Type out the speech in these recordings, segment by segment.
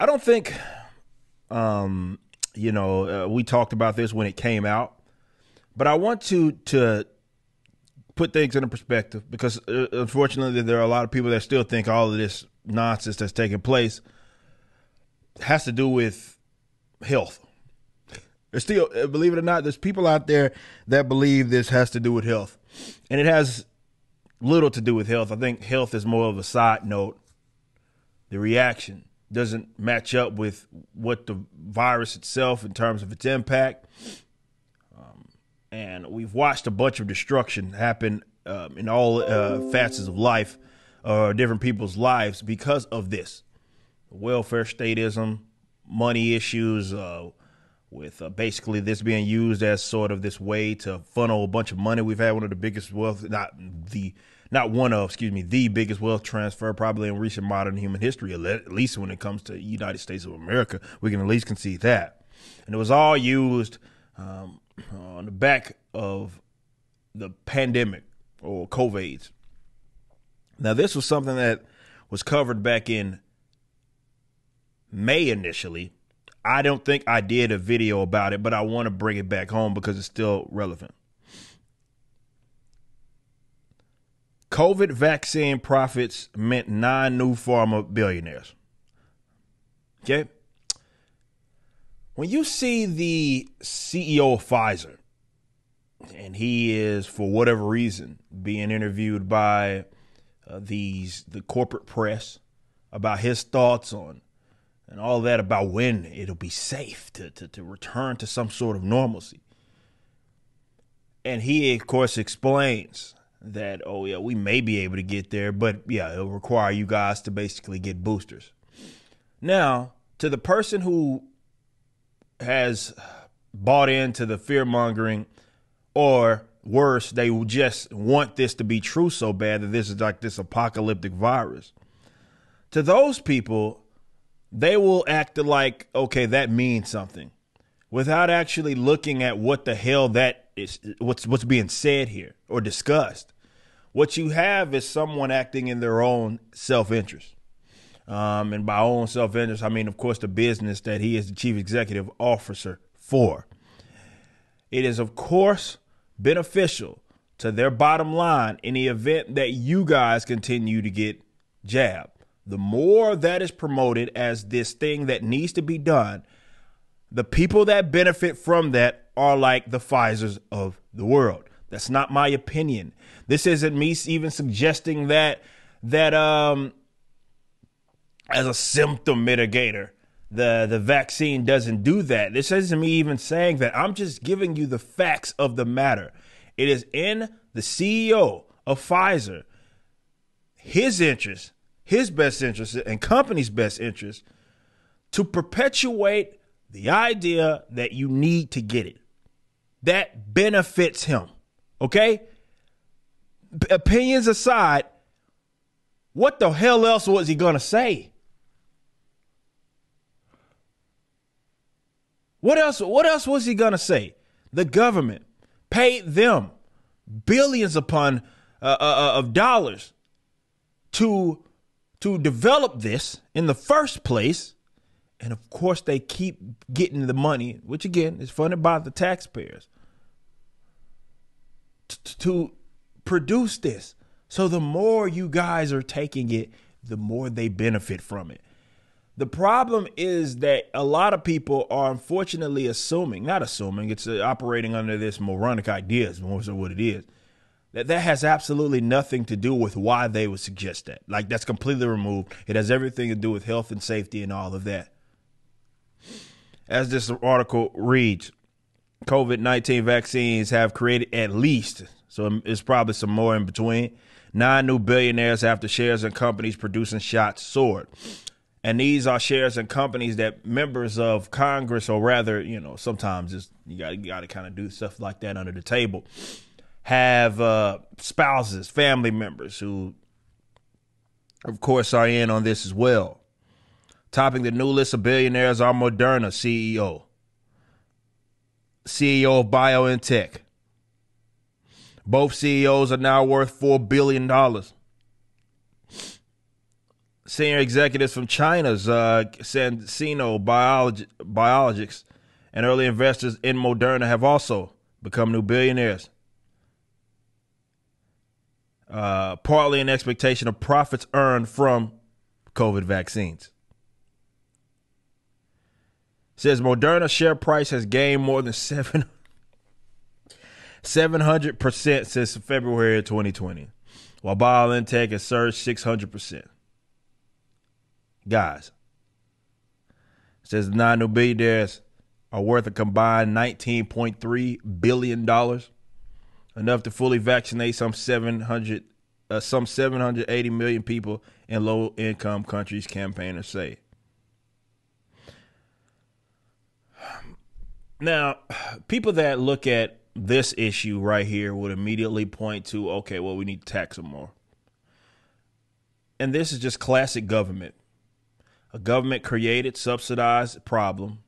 I don't think, we talked about this when it came out, but I want to put things into perspective because unfortunately there are a lot of people that still think all of this nonsense that's taking place has to do with health. There's still, believe it or not, there's people out there that believe this has to do with health, and it has little to do with health. I think health is more of a side note. The reaction doesn't match up with what the virus itself in terms of its impact. And we've watched a bunch of destruction happen in all facets of life, different people's lives because of this. Welfare statism, money issues, with basically this being used as sort of this way to funnel a bunch of money. We've had one of the biggest wealth, the biggest wealth transfer probably in recent modern human history, at least when it comes to the United States of America. We can at least concede that. And it was all used on the back of the pandemic or COVID. Now, this was something that was covered back in May initially. I don't think I did a video about it, but I want to bring it back home because it's still relevant. COVID vaccine profits meant 9 new pharma billionaires. Okay? When you see the CEO of Pfizer, and he is, for whatever reason, being interviewed by the corporate press about his thoughts on and all that about when it'll be safe to return to some sort of normalcy. And he, of course, explains that, oh, yeah, we may be able to get there, but, yeah, it'll require you guys to basically get boosters. Now, to the person who has bought into the fear-mongering, or worse, they just want this to be true so bad that this is like this apocalyptic virus. To those people, they will act like, okay, that means something, without actually looking at what the hell that is, what's being said here or discussed. What you have is someone acting in their own self-interest. And by own self-interest, I mean, of course, the business that he is the chief executive officer for. It is, of course, beneficial to their bottom line in the event that you guys continue to get jabbed. The more that is promoted as this thing that needs to be done, the people that benefit from that are like the Pfizers of the world. That's not my opinion. This isn't me even suggesting that as a symptom mitigator, the vaccine doesn't do that. This isn't me even saying that. I'm just giving you the facts of the matter. It is in the CEO of Pfizer, his interest, his best interest, and company's best interest to perpetuate the idea that you need to get it. That benefits him. Okay? Opinions aside, what the hell else was he going to say? What else was he going to say? The government paid them billions upon of dollars to develop this in the first place. And of course, they keep getting the money, which again is funded by the taxpayers, to produce this. So the more you guys are taking it, the more they benefit from it. The problem is that a lot of people are unfortunately it's operating under this moronic idea is more so what it is. That has absolutely nothing to do with why they would suggest that. Like, that's completely removed. It has everything to do with health and safety and all of that. As this article reads, COVID-19 vaccines have created at least, so it's probably some more in between, 9 new billionaires after shares in companies producing shots soared. And these are shares in companies that members of Congress, or rather, sometimes you got to kind of do stuff like that under the table, have spouses, family members who, of course, are in on this as well. Topping the new list of billionaires are Moderna CEO of BioNTech. Both CEOs are now worth $4 billion. Senior executives from China's CanSino Biologics and early investors in Moderna have also become new billionaires, partly in expectation of profits earned from COVID vaccines. It says Moderna share price has gained more than 700% since February of 2020, while BioNTech has surged 600%. Guys, it says the 9 new billionaires are worth a combined $19.3 billion, enough to fully vaccinate some 780 million people in low-income countries, campaigners say. Now, people that look at this issue right here would immediately point to, okay, well, we need to tax them more. And this is just classic government. A government created, subsidized problem,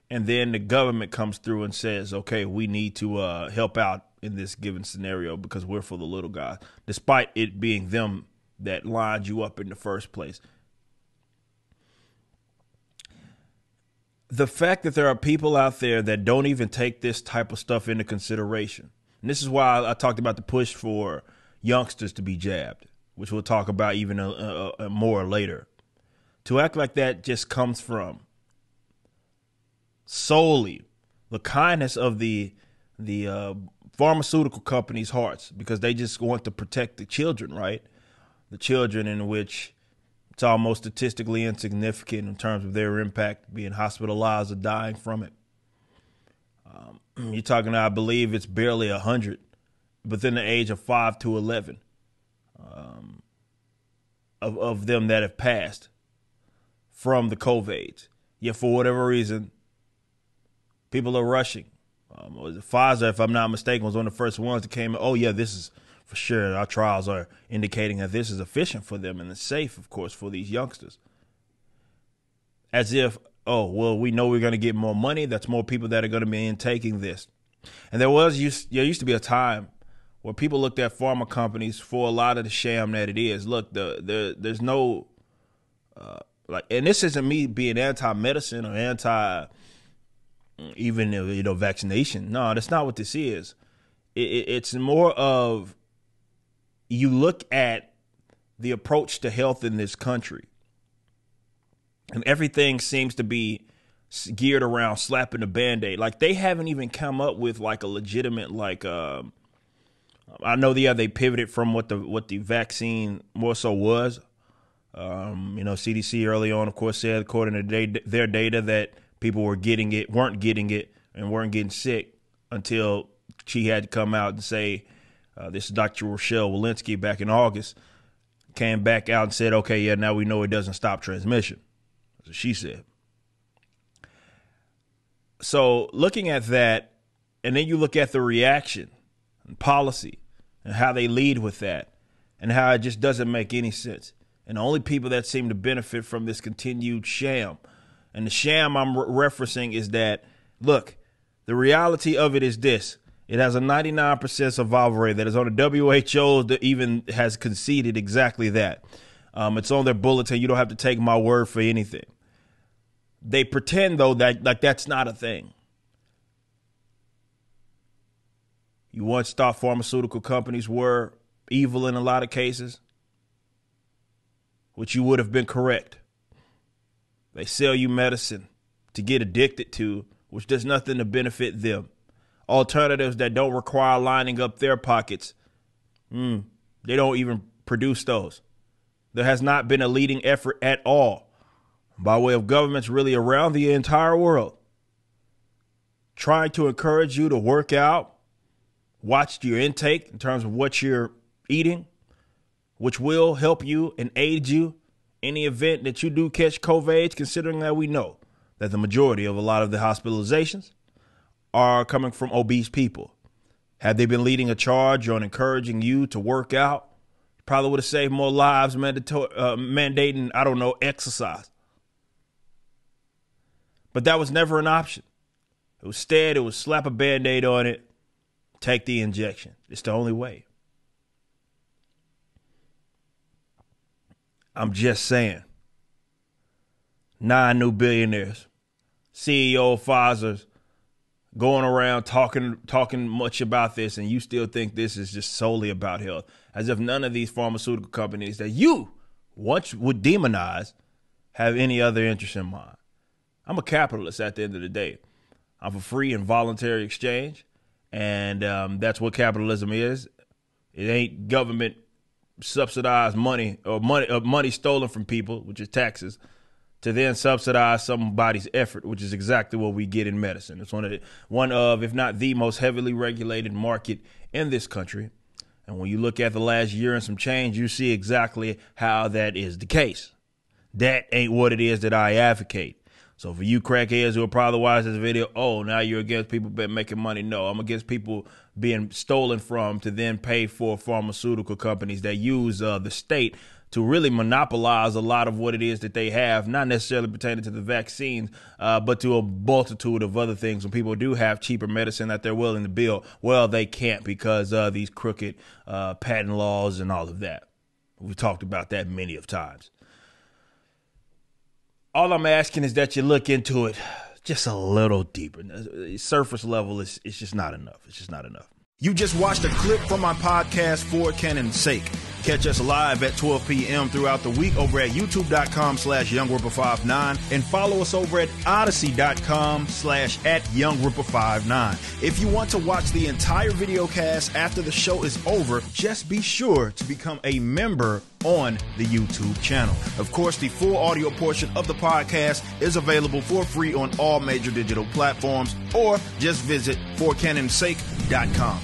and then the government comes through and says, okay, we need to help out in this given scenario because we're for the little guy, despite it being them that lined you up in the first place. The fact that there are people out there that don't even take this type of stuff into consideration. And this is why I talked about the push for youngsters to be jabbed, which we'll talk about even more later. To act like that just comes from solely the kindness of the pharmaceutical companies' hearts, because they just want to protect the children, right? The children in which it's almost statistically insignificant in terms of their impact, being hospitalized or dying from it. You're talking, I believe it's barely 100 within the age of 5 to 11 of them that have passed from the COVID. Yet for whatever reason, people are rushing. Pfizer, if I'm not mistaken, was one of the first ones that came. Oh yeah, this is for sure. Our trials are indicating that this is efficient for them and it's safe, of course, for these youngsters. As if, oh well, we know we're going to get more money. That's more people that are going to be intaking this. And there used to be a time where people looked at pharma companies for a lot of the sham that it is. Look, there's no. And this isn't me being anti-medicine or even vaccination. No, that's not what this is. It's more of, you look at the approach to health in this country, and everything seems to be geared around slapping a Band-Aid. Like, they haven't even come up with like a legitimate, like, I know they pivoted from what the vaccine more so was. CDC early on, of course, said according to their data that people weren't getting it, and weren't getting sick until she had to come out and say, this is Dr. Rochelle Walensky back in August, came back out and said, okay, yeah, now we know it doesn't stop transmission. That's what she said. So looking at that, and then you look at the reaction and policy and how they lead with that and how it just doesn't make any sense. And the only people that seem to benefit from this continued sham, and the sham I'm referencing is that, look, the reality of it is this. It has a 99% survival rate that is on the WHO that even has conceded exactly that. It's on their bulletin. You don't have to take my word for anything. They pretend, though, that like that's not a thing. You once thought pharmaceutical companies were evil in a lot of cases, which you would have been correct. They sell you medicine to get addicted to, which does nothing to benefit them. Alternatives that don't require lining up their pockets, they don't even produce those. There has not been a leading effort at all by way of governments really around the entire world trying to encourage you to work out, watch your intake in terms of what you're eating, which will help you and aid you in the event that you do catch COVID, considering that we know that the majority of a lot of the hospitalizations are coming from obese people. Had they been leading a charge on encouraging you to work out, probably would have saved more lives mandating, exercise. But that was never an option. Instead, it was slap a Band-Aid on it, take the injection. It's the only way. I'm just saying. 9 new billionaires. CEO of Pfizer's going around talking much about this, and you still think this is just solely about health, as if none of these pharmaceutical companies that you once would demonize have any other interest in mind. I'm a capitalist at the end of the day. I'm for free and voluntary exchange, and that's what capitalism is. It ain't government subsidized money or money stolen from people, which is taxes, to then subsidize somebody's effort, which is exactly what we get in medicine. It's one of, if not the most heavily regulated market in this country. And when you look at the last year and some change, you see exactly how that is the case. That ain't what it is that I advocate. So for you crackheads who are probably watching this video, oh, now you're against people making money. No, I'm against people being stolen from to then pay for pharmaceutical companies that use the state to really monopolize a lot of what it is that they have, not necessarily pertaining to the vaccines, but to a multitude of other things. When people do have cheaper medicine that they're willing to build, well, they can't because of these crooked patent laws and all of that. We've talked about that many of times. All I'm asking is that you look into it just a little deeper. Surface level is just not enough. It's just not enough. You just watched a clip from my podcast, For Canon's Sake. Catch us live at 12 p.m. throughout the week over at youtube.com/YoungRipper59 and follow us over at odyssey.com/@YoungRipper59. If you want to watch the entire video cast after the show is over, just be sure to become a member on the YouTube channel. Of course, the full audio portion of the podcast is available for free on all major digital platforms, or just visit forcanonsake.com.